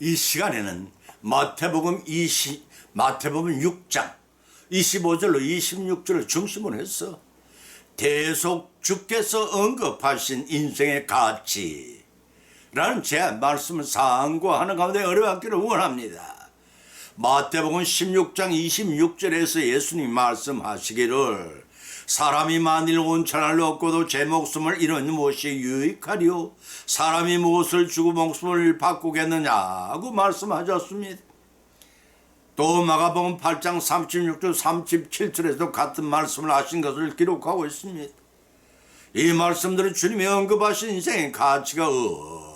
이 시간에는 마태복음 6장 25절로 26절을 중심으로 해서 계속 주께서 언급하신 인생의 가치라는 제 말씀을 상고하는 가운데 어려웠기를 원합니다. 마태복음 16장 26절에서 예수님이 말씀하시기를 사람이 만일 온천을 얻고도 제 목숨을 잃은 무엇이 유익하리요? 사람이 무엇을 주고 목숨을 바꾸겠느냐고 말씀하셨습니다. 또 마가복음 8장 36절 37절에도 같은 말씀을 하신 것을 기록하고 있습니다. 이 말씀들은 주님이 언급하신 인생의 가치가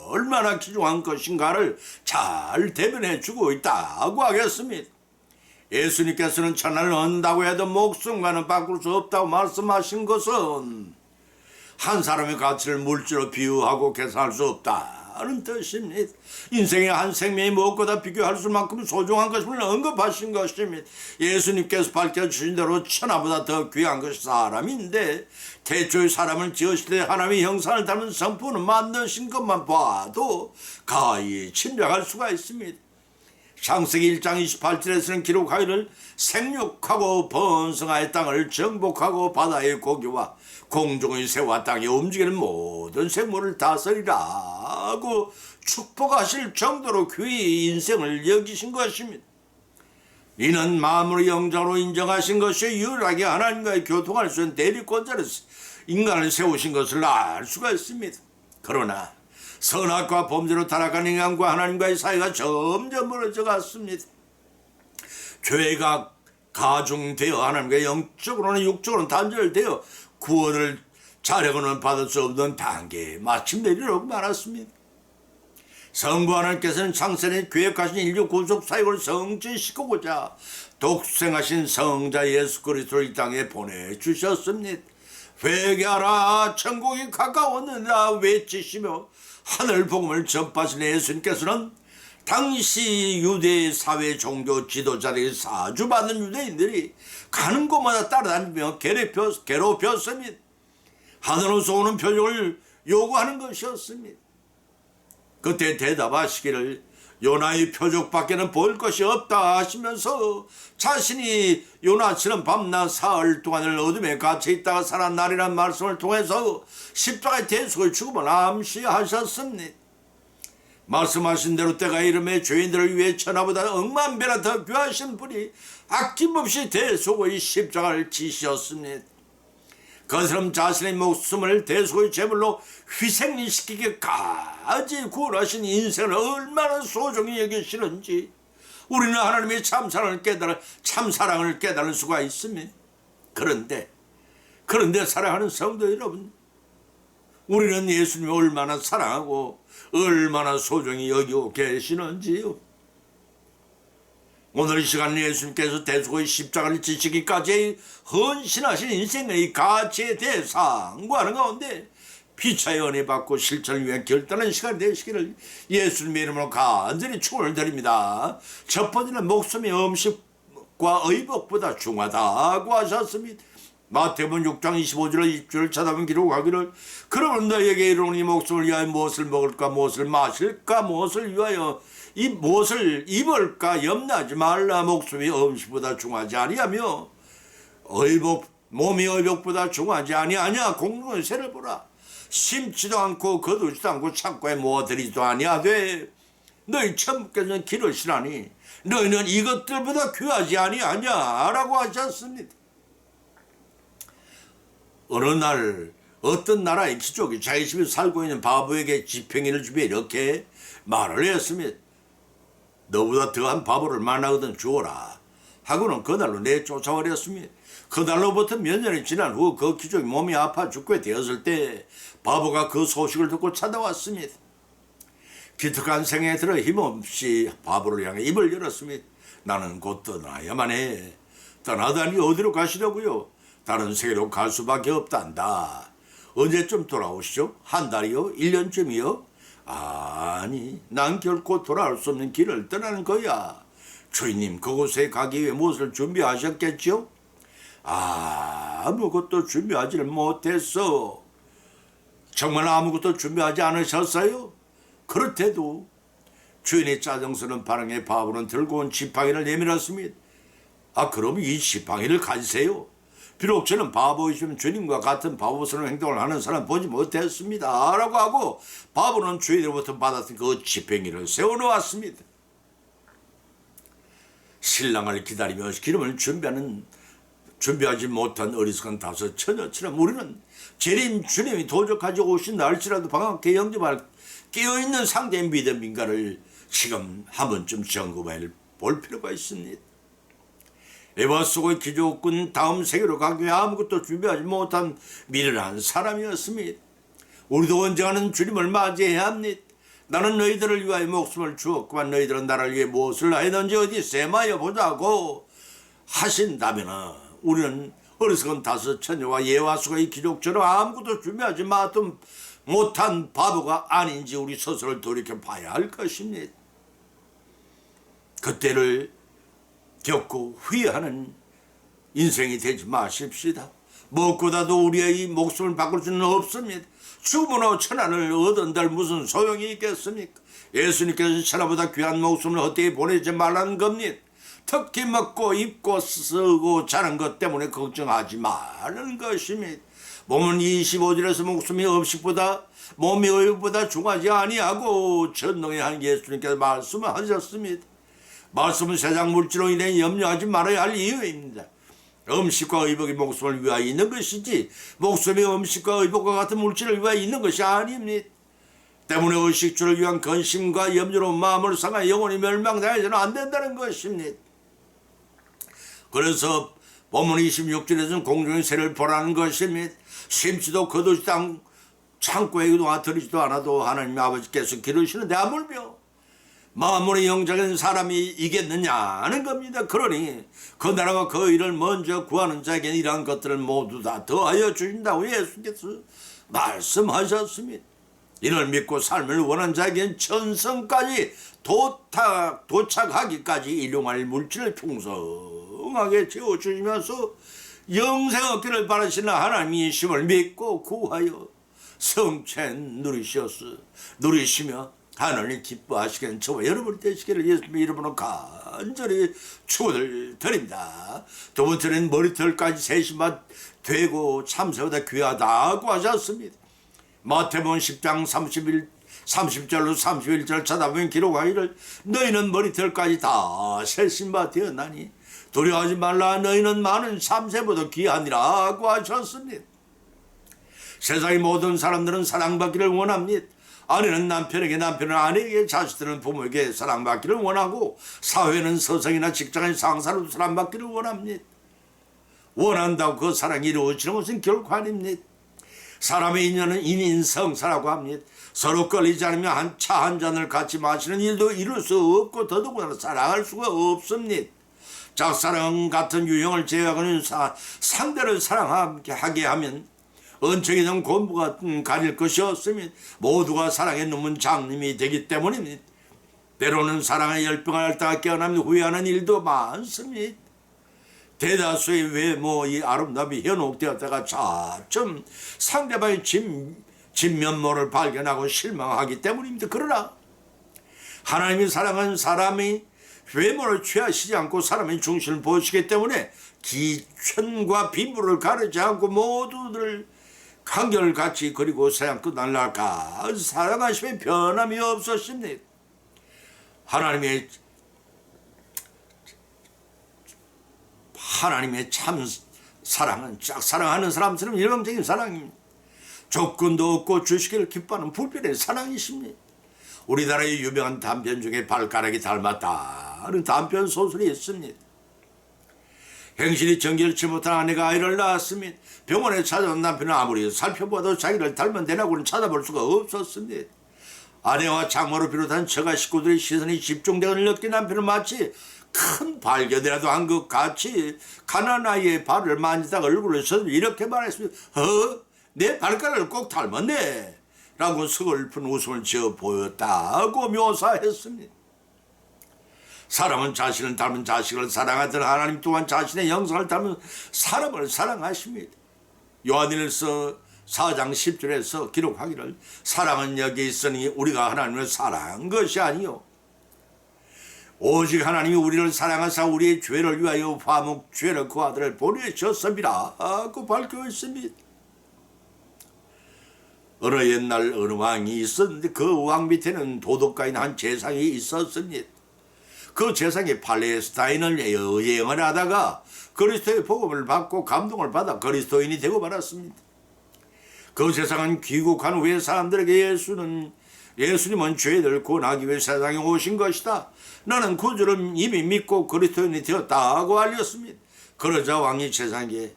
얼마나 귀중한 것인가를 잘 대변해 주고 있다고 하겠습니다. 예수님께서는 천하를 얻는다고 해도 목숨과는 바꿀 수 없다고 말씀하신 것은 한 사람의 가치를 물질로 비유하고 계산할 수 없다는 뜻입니다. 인생의 한 생명이 무엇보다 비교할 수만큼 소중한 것을 언급하신 것입니다. 예수님께서 밝혀주신 대로 천하보다 더 귀한 것이 사람인데 태초에 사람을 지으실 때 하나님의 형상을 닮은 성품을 만드신 것만 봐도 가히 짐작할 수가 있습니다. 창세기 1장 28절에서는 기록하기를 생육하고 번성하여 땅을 정복하고 바다의 고기와 공중의 새와 땅에 움직이는 모든 생물을 다스리라고 축복하실 정도로 귀히 인생을 여기신 것입니다. 이는 만물의 영장으로 인정하신 것이 유일하게 하나님과의 교통할 수 있는 대리권자로 인간을 세우신 것을 알 수가 있습니다. 그러나 선악과 범죄로 타락한 인간과 하나님과의 사이가 점점 멀어져 갔습니다. 죄가 가중되어 하나님과 영적으로는 육적으로는 단절되어 구원을 자력으로는 받을 수 없는 단계에 마침내 이르고 말았습니다. 성부 하나님께서는 창세전에 계획하신 인류 구속 사역을 성취시키고자 독생하신 성자 예수 그리스도를 이 땅에 보내주셨습니다. 회개하라 천국이 가까웠느니라 외치시며 하늘 복음을 전파하신 예수님께서는 당시 유대 사회 종교 지도자들이 사주받는 유대인들이 가는 곳마다 따라다니며 괴롭혔습니다. 하늘에서 오는 표적을 요구하는 것이었습니다. 그때 대답하시기를 요나의 표적밖에는 볼 것이 없다 하시면서 자신이 요나처럼 밤낮 사흘 동안을 어둠에 갇혀 있다가 살아나리라는 말씀을 통해서 십자가의 대속의 죽음을 암시하셨습니다. 말씀하신 대로 때가 이름에 죄인들을 위해 천하보다 억만 배나 더 귀하신 분이 아낌없이 대속의 십자가를 지셨습니다. 그처럼 자신의 목숨을 대속의 제물로 희생시키기까지 구원하신 인생을 얼마나 소중히 여기시는지 우리는 하나님의 참사랑을 깨달을 수가 있습니다. 그런데 사랑하는 성도 여러분, 우리는 예수님을 얼마나 사랑하고 얼마나 소중히 여기고 계시는지요. 오늘 이 시간 예수님께서 대속의 십자가를 지시기까지 헌신하신 인생의 가치에 대해 상고하는 가운데 피차의 은혜 받고 실천을 위해 결단하는 시간이 되시기를 예수님의 이름으로 간절히 축원을 드립니다. 첫 번째는 목숨의 음식과 의복보다 중하다고 하셨습니다. 마태복음 6장 25절 20절을 찾아보면 기록하기를 그러면 너에게 이르노니 목숨을 위하여 무엇을 먹을까 무엇을 마실까 무엇을 위하여 이 무엇을 입을까 염려하지 말라. 목숨이 음식보다 중하지 아니하며 몸이 의복보다 중하지 아니하냐. 공중의 새를 보라. 심지도 않고 거두지도 않고 창고에 모아들이지도 아니하되 너희 천부께서는 기르시나니 너희는 이것들보다 귀하지 아니하냐라고 하셨습니다. 어느 날 어떤 나라의 귀족이 자기 집에 살고 있는 바보에게 지평인을 주며 이렇게 말을 했습니다. 너보다 더한 바보를 만나거든 주어라 하고는 그날로 내쫓아버렸습니다. 그날로부터 몇 년이 지난 후 그 귀족이 몸이 아파 죽게 되었을 때 바보가 그 소식을 듣고 찾아왔습니다. 기특한 생에 들어 힘없이 바보를 향해 입을 열었습니다. 나는 곧 떠나야만 해. 떠나다니 어디로 가시려고요? 다른 세계로 갈 수밖에 없단다. 언제쯤 돌아오시죠? 한 달이요? 1년쯤이요? 아니, 난 결코 돌아올 수 없는 길을 떠나는 거야. 주인님, 그곳에 가기 위해 무엇을 준비하셨겠죠? 아무것도 준비하지를 못했어. 정말 아무것도 준비하지 않으셨어요? 그렇대도 주인의 짜증스러운 반응에 바보는 들고 온 지팡이를 내밀었습니다. 그럼 이 지팡이를 가지세요. 비록 저는 바보이시면 주님과 같은 바보스러운 행동을 하는 사람 보지 못했습니다. 라고 하고 바보는 주인으로부터 받았던 그 지팡이를 세워놓았습니다. 신랑을 기다리며 기름을 준비하지 못한 어리석은 다섯 처녀처럼 우리는 재림 주님이 도적하지 오신다 할지라도 방황케 영접할 깨어있는 상대의 믿음인가를 지금 한 번쯤 점검해 볼 필요가 있습니다. 에바 속의 기족군 다음 세계로 가기 위해 아무것도 준비하지 못한 미련한 사람이었습니다. 우리도 언젠가는 주님을 맞이해야 합니다. 나는 너희들을 위하여 목숨을 주었구만 너희들은 나를 위해 무엇을 하였는지 어디 세마여 보자고 하신다면 우리는 어리석은 다섯 처녀와 예화수가의 기족처럼 아무것도 준비하지 못한 바보가 아닌지 우리 스스로를 돌이켜 봐야 할 것입니다. 그때를 겪고 후회하는 인생이 되지 마십시다. 무엇보다도 우리의 목숨을 바꿀 수는 없습니다. 죽음으로 천하를 얻은들 무슨 소용이 있겠습니까? 예수님께서 천하보다 귀한 목숨을 헛되이 보내지 말라는 겁니다. 특히 먹고 입고 쓰고 자는 것 때문에 걱정하지 말라는 것입니다. 몸은 25절에서 목숨이 몸이 의식보다 중하지 아니하고 전능의 한 예수님께서 말씀을 하셨습니다. 말씀은 세상 물질로 인해 염려하지 말아야 할 이유입니다. 음식과 의복이 목숨을 위하여 있는 것이지 목숨이 음식과 의복과 같은 물질을 위하여 있는 것이 아닙니다. 때문에 의식주를 위한 근심과 염려로 마음을 상하여 영혼이 멸망당해서는 안 된다는 것입니다. 그래서 본문 26절에서는 공중의 새를 보라는 것입니다. 심지도 거두지도 창고에 들이지도 않아도 하나님 아버지께서 기르시는데 아물며 만물의 영적인 사람이 이겠느냐는 겁니다. 그러니 그 나라와 그 일을 먼저 구하는 자에게 이러한 것들을 모두 다 더하여 주신다고 예수께서 말씀하셨습니다. 이를 믿고 삶을 원하는 자에게는 천성까지 도착하기까지 일용할 물질을 풍성하게 채워주시면서 영생 얻기를 바라시는 하나님이심을 믿고 구하여 성취 누리시며 하나님 기뻐하시기는 저와 여러분이 되시기를 예수님의 이름으로 간절히 축원을 드립니다. 두 번째는 머리털까지 세심한 되고 참새보다 귀하다고 하셨습니다. 마태복음 10장 30절로 31절 찾아보면 기록하기를 너희는 머리털까지 다 세심바 되었나니 두려워하지 말라 너희는 많은 참새보다 귀하니라고 하셨습니다. 세상의 모든 사람들은 사랑받기를 원합니다. 아내는 남편에게, 남편은 아내에게, 자식들은 부모에게 사랑받기를 원하고 사회는 서성이나 직장의 상사로도 사랑받기를 원합니다. 원한다고 그 사랑이 이루어지는 것은 결코 아닙니다. 사람의 인연은 인인성사라고 합니다. 서로 끌리지 않으면 차 한 잔을 같이 마시는 일도 이룰 수 없고 더더군다나 사랑할 수가 없습니다. 짝사랑 같은 유형을 제외하고는 상대를 사랑하게 하면 언쟁이든 곤부가 가릴 것이 없으면 모두가 사랑의 눈먼 장님이 되기 때문입니다. 때로는 사랑의 열병을 앓다가 깨어나면 후회하는 일도 많습니다. 대다수의 외모의 아름다움이 현혹되었다가 차츰 상대방의 진면모를 발견하고 실망하기 때문입니다. 그러나 하나님이 사랑하는 사람이 외모를 취하시지 않고 사람의 중심을 보시기 때문에 기천과 비물을 가르지 않고 모두들 한결같이 그리고 세상 끝날라까 사랑하시면 변함이 없으십니다. 하나님의 참 사랑은 짝사랑하는 사람처럼 열광적인 사랑입니다. 조건도 없고 주시기를 기뻐하는 불변의 사랑이십니다. 우리나라의 유명한 단편 중에 발가락이 닮았다는 단편 소설이 있습니다. 행실이 정결치 못한 아내가 아이를 낳았으면 병원에 찾아온 남편은 아무리 살펴봐도 자기를 닮은 대나고는 찾아볼 수가 없었습니다. 아내와 장모를 비롯한 처가 식구들의 시선이 집중되는 느낀 남편은 마치 큰 발견이라도 한 것 같이 가난한 아이의 발을 만지다가 얼굴을 서서 이렇게 말했습니다. 내 발가락을 꼭 닮았네 라고 서글픈 웃음을 지어 보였다고 묘사했습니다. 사람은 자신을 닮은 자식을 사랑하던 하나님 또한 자신의 형상을 닮은 사람을 사랑하십니다. 요한일서 4장 10절에서 기록하기를 사랑은 여기 있으니 우리가 하나님을 사랑한 것이 아니요 오직 하나님이 우리를 사랑하사 우리의 죄를 위하여 화목 죄를 그 아들을 보내셨습니다 하고 밝혀있습니다. 어느 옛날 어느 왕이 있었는데 그 왕 밑에는 도덕가인 한 제사장이 있었습니다. 그 제사장이 팔레스타인을 여행을 하다가 그리스도의 복음을 받고 감동을 받아 그리스도인이 되고 말았습니다. 그 제사장은 귀국한 후에 사람들에게 예수님은 죄를 구원하기 위해 세상에 오신 것이다. 나는 구주를 이미 믿고 그리스도인이 되었다고 알렸습니다. 그러자 왕이 제사장에게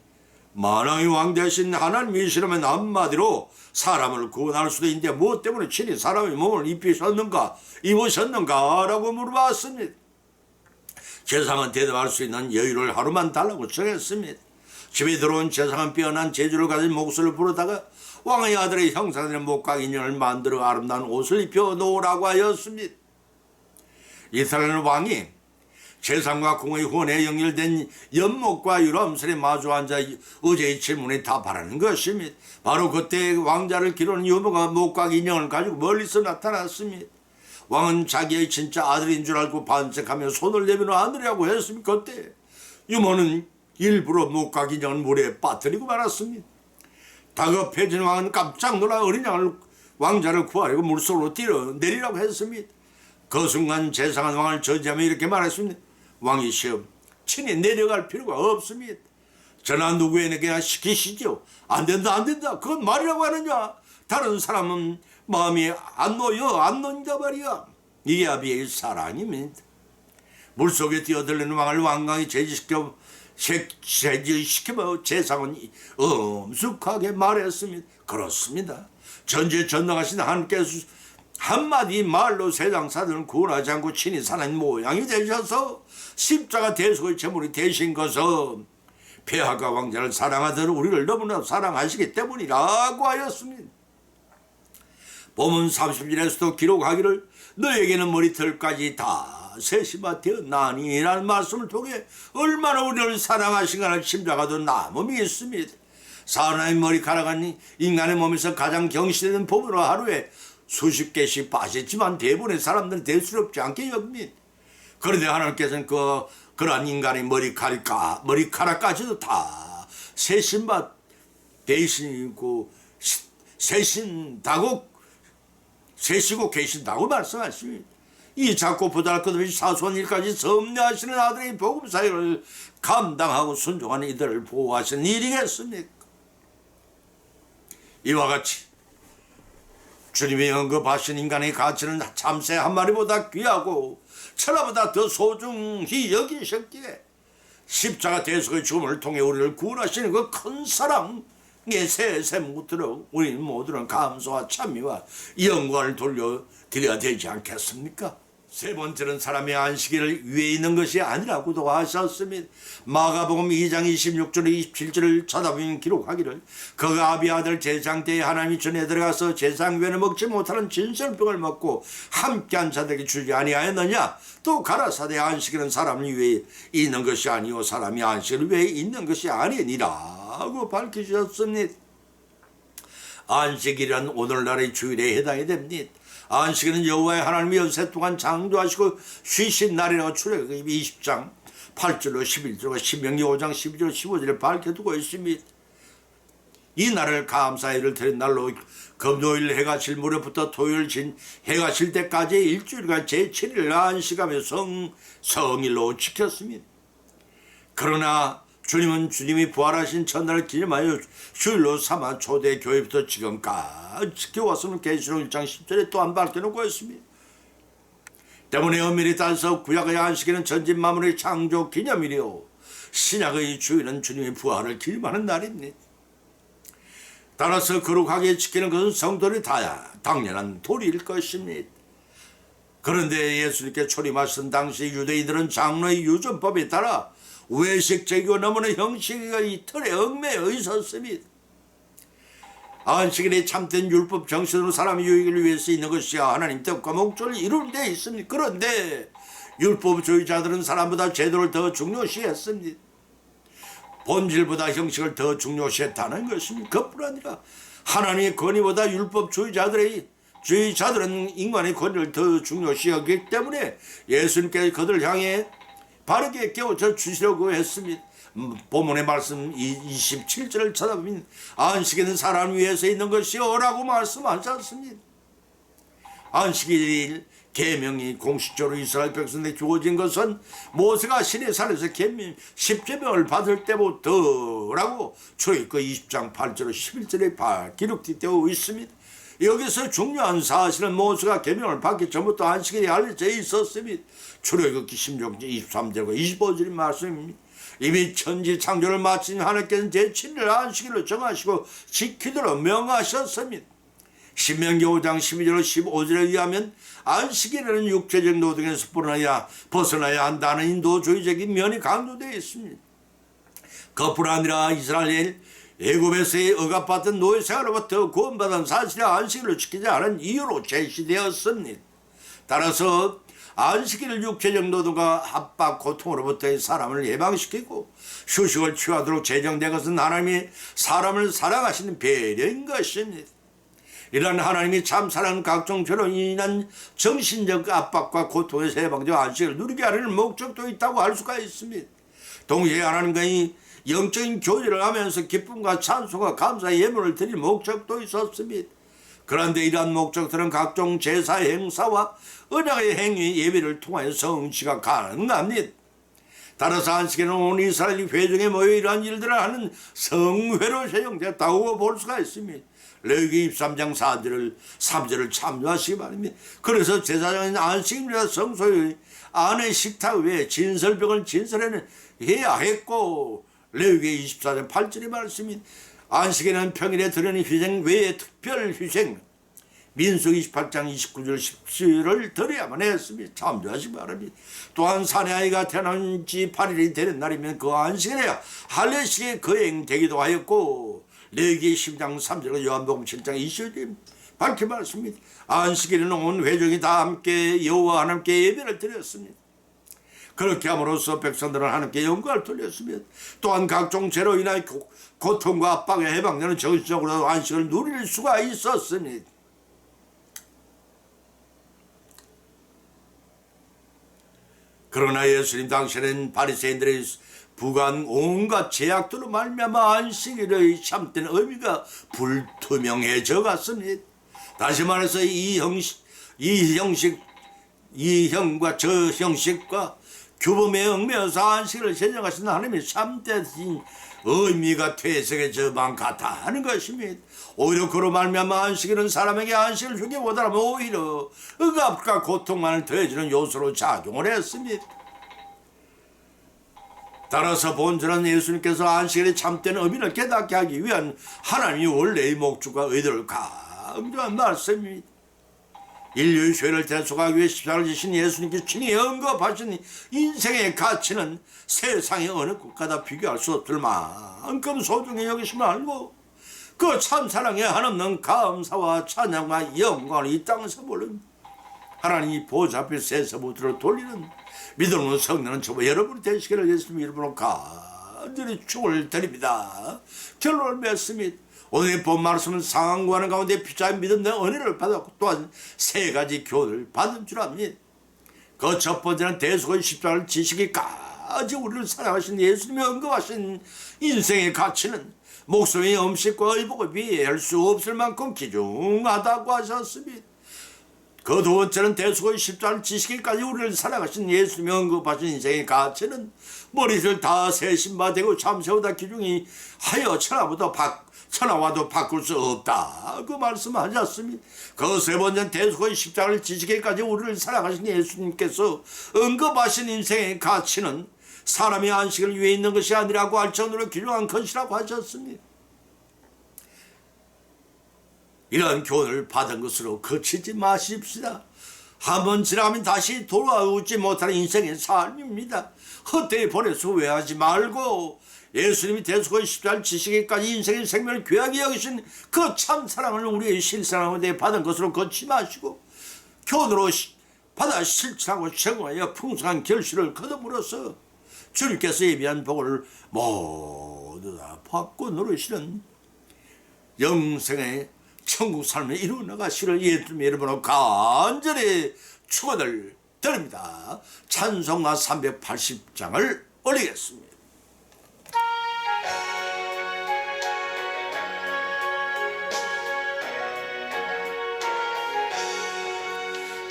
만왕의 왕 되신 하나님이시라면 한마디로 사람을 구원할 수도 있는데 무엇 때문에 친히 사람의 몸을 입으셨는가 라고 물어봤습니다. 제사장은 대답할 수 있는 여유를 하루만 달라고 정했습니다. 집에 들어온 제사장은 빼어난 재주를 가진 목소리를 부르다가 왕의 아들의 형상되는 목각 인형을 만들어 아름다운 옷을 입혀 놓으라고 하였습니다. 이스라엘 왕이 제사장과 공의 후원에 연결된 연못과 유람선에 마주 앉아 의제의 질문에 답하라는 것입니다. 바로 그때 왕자를 기르는 유모가 목각 인형을 가지고 멀리서 나타났습니다. 왕은 자기의 진짜 아들인 줄 알고 반색하며 손을 내밀어 안으려고 했습니다. 그때 유모는 일부러 목각 인형을 물에 빠뜨리고 말았습니다. 다급해진 왕은 깜짝 놀라 어린 양을 왕자를 구하려고 물속으로 뛰어내리라고 했습니다. 그 순간 제사장은 왕을 저지하며 이렇게 말했습니다. 왕이시여, 친히 내려갈 필요가 없습니다. 저나 누구에게나 시키시죠. 안 된다. 그건 말이라고 하느냐. 다른 사람은 마음이 안 놓인다 말이야. 이게 아비의 사랑입니다. 물속에 뛰어들리는 왕을 왕강이 제지시키며 제사장은 엄숙하게 말했습니다. 그렇습니다. 전지전능하신 하나님께서 한마디 말로 세상 사람을 구원하지 않고 친히 사는 모양이 되셔서 십자가 대속의 제물이 되신 것은 폐하가 왕자를 사랑하던 우리를 너무나 사랑하시기 때문이라고 하였습니다. 본문 30절에서도 기록하기를 너에게는 머리털까지 다 세심화 되었나니 라는 말씀을 통해 얼마나 우리를 사랑하신가를 짐작하던 남음이 있습니다. 사람의 머리카락은 인간의 몸에서 가장 경시되는 부분으로 하루에 수십 개씩 빠졌지만 대부분의 사람들은 대수롭지 않게 여깁니다. 그런데 하나님께서는 그러한 인간의 머리카락까지도 다 세심바 되시고 세시고 계신다고 말씀하십니다. 이 작고 부달것없이 사소한 일까지 섭리하시는 아들의 복음 사역을 감당하고 순종하는 이들을 보호하시는 일이겠습니까? 이와 같이 주님이 언급하신 인간의 가치는 참새 한 마리보다 귀하고 천하보다 더 소중히 여기셨기에 십자가 대속의 죽음을 통해 우리를 구원하시는 그 큰 사랑에 세세 묻도록 우리 모두는 감사와 찬미와 영광을 돌려드려야 되지 않겠습니까? 세 번째는 사람의 안식일을 위에 있는 것이 아니라고도 하셨습니다. 마가복음 2장 26절 27절을 찾아보면 기록하기를 그가 아비 아들 제사장 때에 하나님이 전에 들어가서 제사장 외에는 먹지 못하는 진설병을 먹고 함께한 자들에게 주지 아니하였느냐. 또 가라사대 안식일은 사람 위에 있는 것이 아니요 사람이 안식일 위에 있는 것이 아니니라고 밝히셨습니다. 안식일은 오늘날의 주일에 해당이 됩니다. 안식일은 여호와의 하나님이 연세 동안 창조하시고 쉬신 날이라고 출애굽기 20장 8절로 11절과 신명기 5장 12절 15절에 밝혀두고 있습니다. 이 날을 감사일을 드린 날로 금요일 해가 질 무렵부터 토요일 해가 질 때까지 일주일간 제7일 안식하며 성일로 지켰습니다. 그러나 주님은 주님이 부활하신 첫날을 기념하여 주일로 삼아 초대 교회부터 지금까지 지켜왔으면 계시록 1장 10절에 또한 밝혀놓고 있습니다. 때문에 엄밀히 따져서 구약의 안식일은 전진 만물의 창조 기념일이요 신약의 주일은 주님의 부활을 기념하는 날입니다. 따라서 거룩하게 지키는 것은 성도의 당연한 도리일 것입니다. 그런데 예수님께 초림하신 당시 유대인들은 장로의 유전법에 따라 외식적이고 너무나 형식의 틀에 얽매여 있었습니다. 안식일에 참된 율법 정신으로 사람의 유익을 위해서 있는 것이 하나님 뜻과 목적을 이룰 데 있습니다. 그런데 율법주의자들은 사람보다 제도를 더 중요시했습니다. 본질보다 형식을 더 중요시했다는 것입니다. 그뿐 아니라 하나님의 권위보다 율법주의자들의 민주주의자들은 인간의 권리를 더 중요시 여기기 때문에 예수님께서 그들을 향해 바르게 깨우쳐 주시려고 했습니다. 본문의 말씀 27절을 찾아보면 안식일은 사람 위에서 있는 것이오라고 말씀하셨습니다. 안식일 계명이 공식적으로 이스라엘 백성에게 주어진 것은 모세가 시내산에서 계명 10계명을 받을 때부터라고 출애굽기 20장 8절 11절에 기록되어 있습니다. 여기서 중요한 사실은 모세가 계명을 받기 전부터 안식일이 알려져 있었습니다. 출애굽기 16장 23절과 25절의 말씀입니다. 이미 천지 창조를 마친 하나님께서는 제7일 안식일로 정하시고 지키도록 명하셨습니다. 신명기 5장 12절 15절에 의하면 안식일에는 육체적 노동에서 벗어나야 한다는 인도주의적인 면이 강조되어 있습니다. 그뿐 아니라 이스라엘 애굽에서의 억압받던 노예 생활로부터 구원받은 사실의 안식일을 지키지 않은 이유로 제시되었습니다. 따라서 안식일을 육체적 노동과 압박, 고통으로부터 사람을 예방시키고 휴식을 취하도록 제정된 것은 하나님이 사람을 사랑하시는 배려인 것입니다. 이러한 하나님이 참 사랑하는 각종 죄로 인한 정신적 압박과 고통에서 해방되어 안식을 누리게 하려는 목적도 있다고 할 수가 있습니다. 동시에 하나님과의 영적인 교제를 하면서 기쁨과 찬송과 감사의 예물을 드릴 목적도 있었습니다. 그런데 이러한 목적들은 각종 제사 행사와 언약의 행위 예배를 통하여 성취가 가능합니다. 따라서 안식일은 온 이스라엘이 회중에 모여 이러한 일들을 하는 성회로 사용됐다고 볼 수가 있습니다. 레위기 23장 3절을 참조하시기 바랍니다. 그래서 제사장은 안식일이나 성소의 안의 식탁 외에 진설병을 진설해야 했고, 레위기 24장 8절의 말씀입니다. 안식일은 평일에 드리는 희생 외에 특별 희생, 민수기 28장 29절 10절을 드려야만 했습니다. 참조하시기 바랍니다. 또한 사내 아이가 태어난 지 8일이 되는 날이면 그 안식일에야 할례식이 거행되기도 하였고, 레위기 10장 3절과 요한복음 7장 20절에 밝히 말씀입니다. 안식일에는 온 회중이 다 함께 여호와 하나님께 예배를 드렸습니다. 그렇게 함으로써 백성들은 하나님께 영광을 돌렸습니다. 또한 각종 죄로 인하여 고통과 압박에 해방되는 정신적으로 안식을 누릴 수가 있었습니다. 그러나 예수님 당시에는 바리새인들의 부관 온갖 제약들로 말미암아 안식일의 참된 의미가 불투명해져 갔습니다. 다시 말해서 이 형과 저 형식과 규범에 얽매여서 안식일을 제정하신 하나님의 참된 의미가 퇴색해져만 같다는 것입니다. 오히려 그로 말미암아 안식일은 사람에게 안식을 주기보다는 오히려 억압과 고통만을 더해주는 요소로 작용을 했습니다. 따라서 본질은 예수님께서 안식일의 참된 의미를 깨닫게 하기 위한 하나님의 원래의 목적과 의도를 강조한 말씀입니다. 인류의 죄를 대속하기 위해 십자가를 지신 예수님께서 친히 언급하신 인생의 가치는 세상의 어느 국가다 비교할 수 없을 만큼 소중히 여기시면 알고, 그 참사랑에 한없는 감사와 찬양과 영광을 이 땅에서 모릅니다. 하나님이 보좌 앞에 세서부들을 돌리는 믿음으로 성령은 저와 여러분이 되시기를 예수님 이름으로 간절히 축원을 드립니다. 결론을 맺습니다. 오늘 본 말씀은 상황과는 가운데 피차인 믿음 내 은혜를 받았고, 또한 세 가지 교훈을 받은 줄 압니다. 그 첫 번째는 대속의 십자가를 지시기까지 우리를 사랑하신 예수님이 언급하신 인생의 가치는 목숨의 음식과 의복을 비할 수 없을 만큼 귀중하다고 하셨습니다. 그 두 번째는 대속의 십자가를 지시기까지 우리를 사랑하신 예수님이 언급하신 인생의 가치는 머리를 다 세신바되고 참새보다 귀중히 하여 천하와도 바꿀 수 없다, 그 말씀하셨습니다. 그 세 번째는 대속의 십자가를 지시기까지 우리를 사랑하신 예수님께서 언급하신 인생의 가치는 사람이 안식을 위해 있는 것이 아니라고 할 정도로 귀중한 것이라고 하셨습니다. 이러한 교훈을 받은 것으로 그치지 마십시다. 한번 지나가면 다시 돌아오지 못하는 인생의 삶입니다. 헛되이 보내서 후회하지 말고 예수님이 대속의 십자가를 지시기까지 인생의 생명을 귀하게 여기신 그 참사랑을 우리의 실생활에 대해 받은 것으로 걷지 마시고, 교훈으로 받아 실천하고 적응하여 풍성한 결실을 거둠으로써 주님께서 예비한 복을 모두 다 받고 누리시는 영생의 천국 삶을 이루어 나가시를 예수님 여러분을 간절히 축원을 드립니다. 찬송가 380장을 올리겠습니다.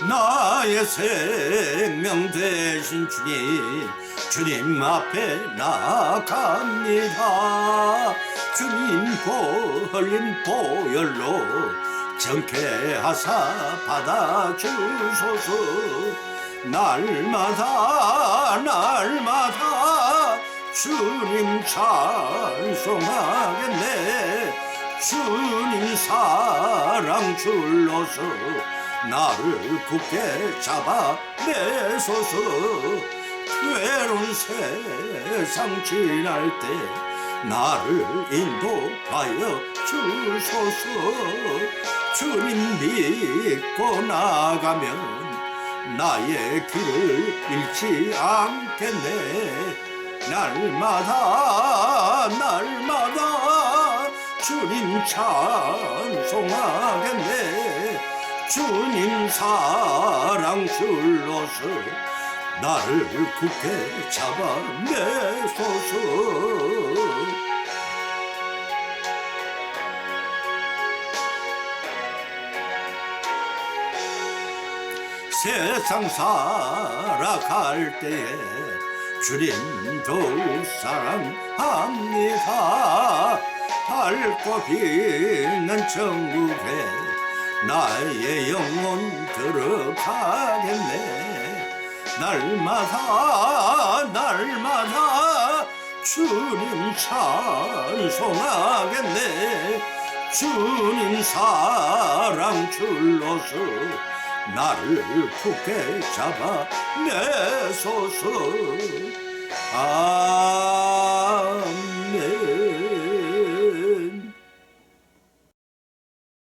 나의 생명 되신 주님 앞에 나갑니다. 주님 흘린 보혈로 정케하사 받아주소서. 날마다 주님 찬송하겠네. 주님 사랑 줄로서 나를 굳게 잡아 내소서. 괴로운 세상 지날 때 나를 인도하여 주소서. 주님 믿고 나가면 나의 길을 잃지 않겠네. 날마다 주님 찬송하겠네. 주님 사랑 줄로서 나를 굳게 잡아내소서. 세상 살아갈 때에 주님 더욱 사랑합니다. 밝고 빛난 천국에 나의 영혼 들어가겠네. 날마다 주님 찬송하겠네. 주님 사랑 줄로서 나를 굳게 잡아내소서.